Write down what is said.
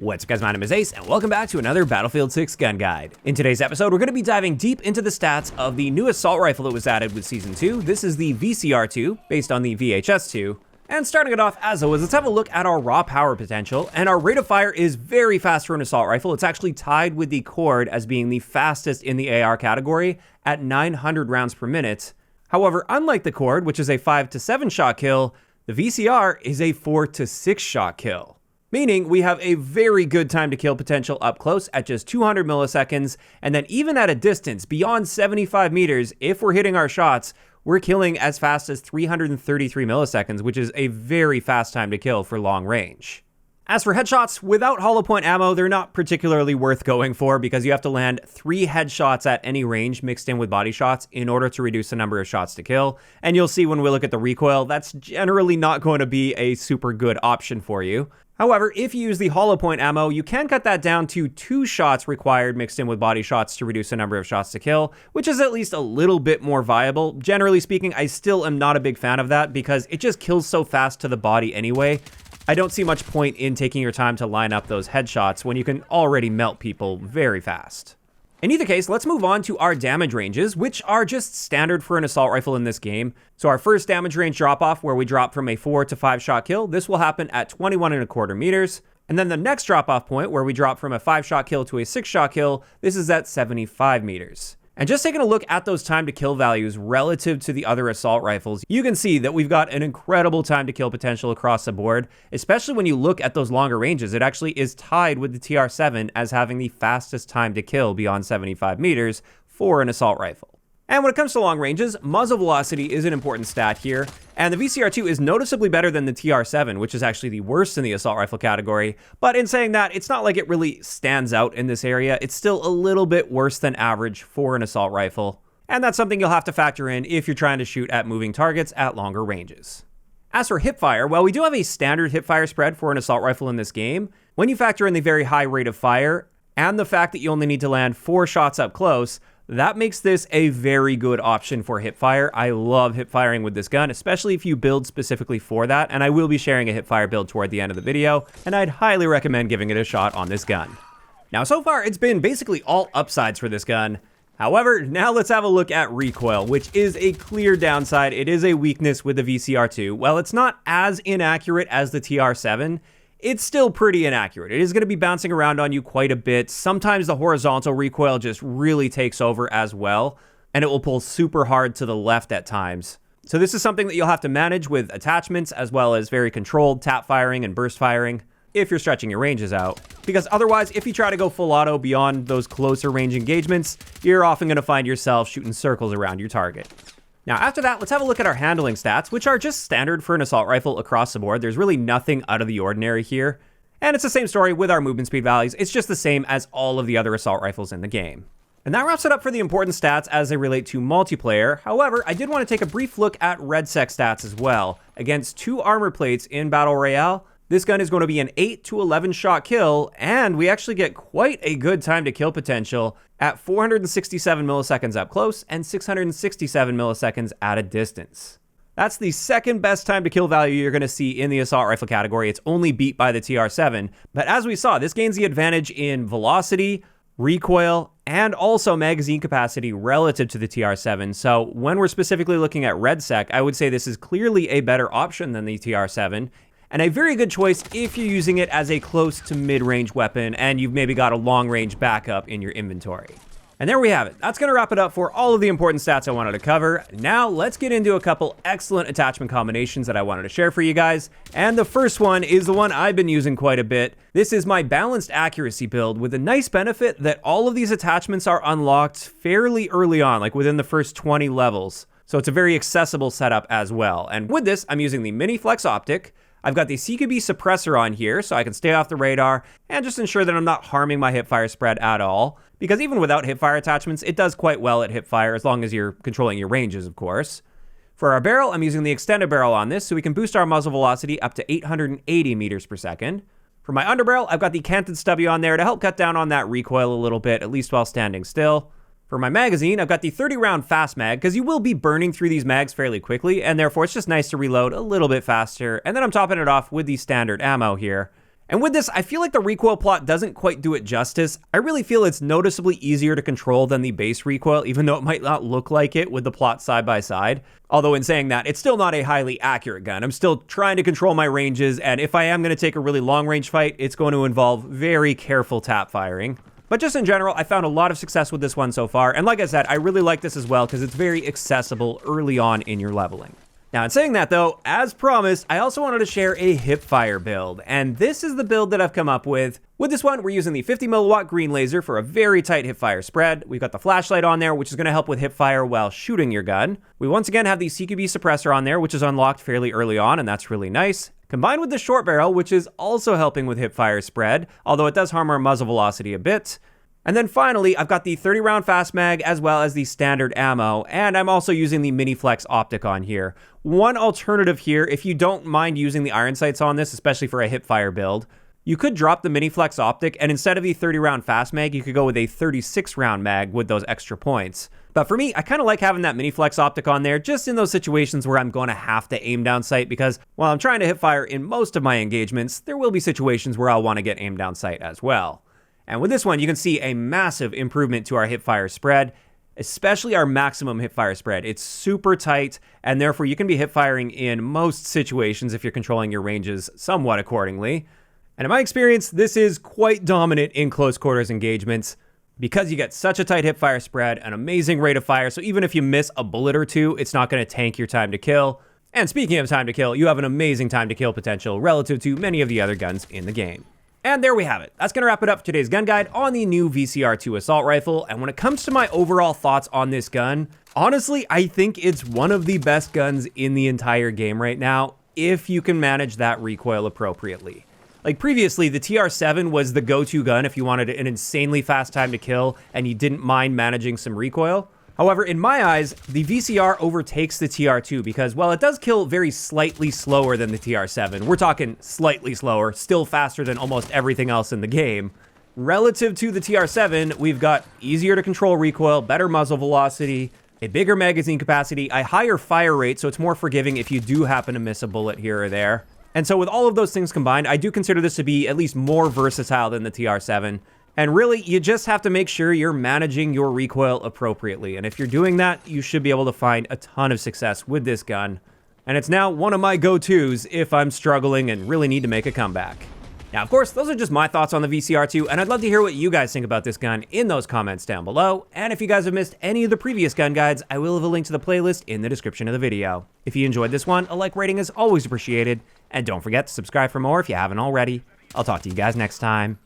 What's up guys, my name is Ace, and welcome back to another Battlefield 6 gun guide. In today's episode, we're going to be diving deep into the stats of the new assault rifle that was added with Season 2. This is the VCR-2, based on the VHS-2. And starting it off, as always, let's have a look at our raw power potential. And our rate of fire is very fast for an assault rifle. It's actually tied with the Cord as being the fastest in the AR category at 900 rounds per minute. However, unlike the Cord, which is a 5 to 7 shot kill, the VCR is a 4 to 6 shot kill. Meaning we have a very good time to kill potential up close at just 200 milliseconds, and then even at a distance beyond 75 meters, if we're hitting our shots, we're killing as fast as 333 milliseconds, which is a very fast time to kill for long range. As for headshots, without hollow point ammo, they're not particularly worth going for because you have to land 3 headshots at any range mixed in with body shots in order to reduce the number of shots to kill. And you'll see when we look at the recoil, that's generally not going to be a super good option for you. However, if you use the hollow point ammo, you can cut that down to 2 shots required mixed in with body shots to reduce the number of shots to kill, which is at least a little bit more viable. Generally speaking, I still am not a big fan of that because it just kills so fast to the body anyway. I don't see much point in taking your time to line up those headshots when you can already melt people very fast. In either case, let's move on to our damage ranges, which are just standard for an assault rifle in this game. So our first damage range drop-off, where we drop from a 4 to 5 shot kill, this will happen at 21.25 meters. And then the next drop-off point, where we drop from a 5 shot kill to a 6 shot kill, this is at 75 meters. And just taking a look at those time to kill values relative to the other assault rifles, you can see that we've got an incredible time to kill potential across the board, especially when you look at those longer ranges. It actually is tied with the TR7 as having the fastest time to kill beyond 75 meters for an assault rifle. And when it comes to long ranges, muzzle velocity is an important stat here, and the VCR-2 is noticeably better than the TR7, which is actually the worst in the assault rifle category. But in saying that, it's not like it really stands out in this area. It's still a little bit worse than average for an assault rifle, and that's something you'll have to factor in if you're trying to shoot at moving targets at longer ranges. As for hipfire, well, we do have a standard hipfire spread for an assault rifle in this game. When you factor in the very high rate of fire, and the fact that you only need to land 4 shots up close, that makes this a very good option for hipfire. I love hipfiring with this gun, especially if you build specifically for that, and I will be sharing a hipfire build toward the end of the video, and I'd highly recommend giving it a shot on this gun. Now, so far, it's been basically all upsides for this gun. However, now let's have a look at recoil, which is a clear downside. It is a weakness with the VCR-2. While it's not as inaccurate as the TR7, it's still pretty inaccurate. It is going to be bouncing around on you quite a bit. Sometimes the horizontal recoil just really takes over as well, and it will pull super hard to the left at times. So this is something that you'll have to manage with attachments as well as very controlled tap firing and burst firing if you're stretching your ranges out. Because otherwise, if you try to go full auto beyond those closer range engagements, you're often going to find yourself shooting circles around your target. Now after that, let's have a look at our handling stats, which are just standard for an assault rifle across the board. There's really nothing out of the ordinary here. And it's the same story with our movement speed values. It's just the same as all of the other assault rifles in the game. And that wraps it up for the important stats as they relate to multiplayer. However, I did want to take a brief look at REDSEC stats as well. Against 2 armor plates in Battle Royale, this gun is going to be an 8 to 11 shot kill, and we actually get quite a good time to kill potential at 467 milliseconds up close and 667 milliseconds at a distance. That's the second best time to kill value you're going to see in the assault rifle category. It's only beat by the TR7, but as we saw, this gains the advantage in velocity, recoil, and also magazine capacity relative to the TR7. So when we're specifically looking at REDSEC, I would say this is clearly a better option than the TR7. And a very good choice if you're using it as a close to mid-range weapon and you've maybe got a long-range backup in your inventory. And there we have it. That's going to wrap it up for all of the important stats I wanted to cover. Now let's get into a couple excellent attachment combinations that I wanted to share for you guys. And the first one is the one I've been using quite a bit. This is my balanced accuracy build with a nice benefit that all of these attachments are unlocked fairly early on, like within the first 20 levels. So it's a very accessible setup as well. And with this, I'm using the Mini Flex Optic. I've got the CQB suppressor on here so I can stay off the radar and just ensure that I'm not harming my hipfire spread at all. Because even without hipfire attachments, it does quite well at hipfire as long as you're controlling your ranges, of course. For our barrel, I'm using the extended barrel on this so we can boost our muzzle velocity up to 880 meters per second. For my underbarrel, I've got the canted stubby on there to help cut down on that recoil a little bit, at least while standing still. For my magazine, I've got the 30-round fast mag, because you will be burning through these mags fairly quickly, and therefore it's just nice to reload a little bit faster. And then I'm topping it off with the standard ammo here. And with this, I feel like the recoil plot doesn't quite do it justice. I really feel it's noticeably easier to control than the base recoil, even though it might not look like it with the plot side by side. Although in saying that, it's still not a highly accurate gun. I'm still trying to control my ranges, and if I am going to take a really long range fight, it's going to involve very careful tap firing. But just in general, I found a lot of success with this one so far, and like I said, I really like this as well because it's very accessible early on in your leveling. Now, in saying that though, as promised, I also wanted to share a hipfire build, and this is the build that I've come up with. With this one, we're using the 50 milliwatt green laser for a very tight hipfire spread. We've got the flashlight on there, which is going to help with hipfire while shooting your gun. We once again have the CQB suppressor on there, which is unlocked fairly early on, and that's really nice. Combined with the short barrel, which is also helping with hipfire spread, although it does harm our muzzle velocity a bit. And then finally, I've got the 30 round fast mag as well as the standard ammo, and I'm also using the mini flex optic on here. One alternative here, if you don't mind using the iron sights on this, especially for a hipfire build, you could drop the mini flex optic, and instead of the 30 round fast mag, you could go with a 36 round mag with those extra points. But for me, I kind of like having that mini flex optic on there just in those situations where I'm going to have to aim down sight, because while I'm trying to hipfire in most of my engagements, there will be situations where I'll want to get aim down sight as well. And with this one, you can see a massive improvement to our hipfire spread, especially our maximum hipfire spread. It's super tight, and therefore you can be hipfiring in most situations if you're controlling your ranges somewhat accordingly. And in my experience, this is quite dominant in close quarters engagements because you get such a tight hipfire spread, an amazing rate of fire, so even if you miss a bullet or two, it's not going to tank your time to kill. And speaking of time to kill, you have an amazing time to kill potential relative to many of the other guns in the game. And there we have it. That's going to wrap it up for today's gun guide on the new VCR-2 Assault Rifle. And when it comes to my overall thoughts on this gun, honestly, I think it's one of the best guns in the entire game right now, if you can manage that recoil appropriately. Like previously, the TR7 was the go-to gun if you wanted an insanely fast time to kill and you didn't mind managing some recoil. However, in my eyes, the VCR overtakes the TR2 because, while it does kill very slightly slower than the TR7, we're talking slightly slower, still faster than almost everything else in the game. Relative to the TR7, we've got easier to control recoil, better muzzle velocity, a bigger magazine capacity, a higher fire rate, so it's more forgiving if you do happen to miss a bullet here or there. And so with all of those things combined, I do consider this to be at least more versatile than the TR7. And really, you just have to make sure you're managing your recoil appropriately. And if you're doing that, you should be able to find a ton of success with this gun. And it's now one of my go-tos if I'm struggling and really need to make a comeback. Now, of course, those are just my thoughts on the VCR-2, and I'd love to hear what you guys think about this gun in those comments down below. And if you guys have missed any of the previous gun guides, I will have a link to the playlist in the description of the video. If you enjoyed this one, a like rating is always appreciated. And don't forget to subscribe for more if you haven't already. I'll talk to you guys next time.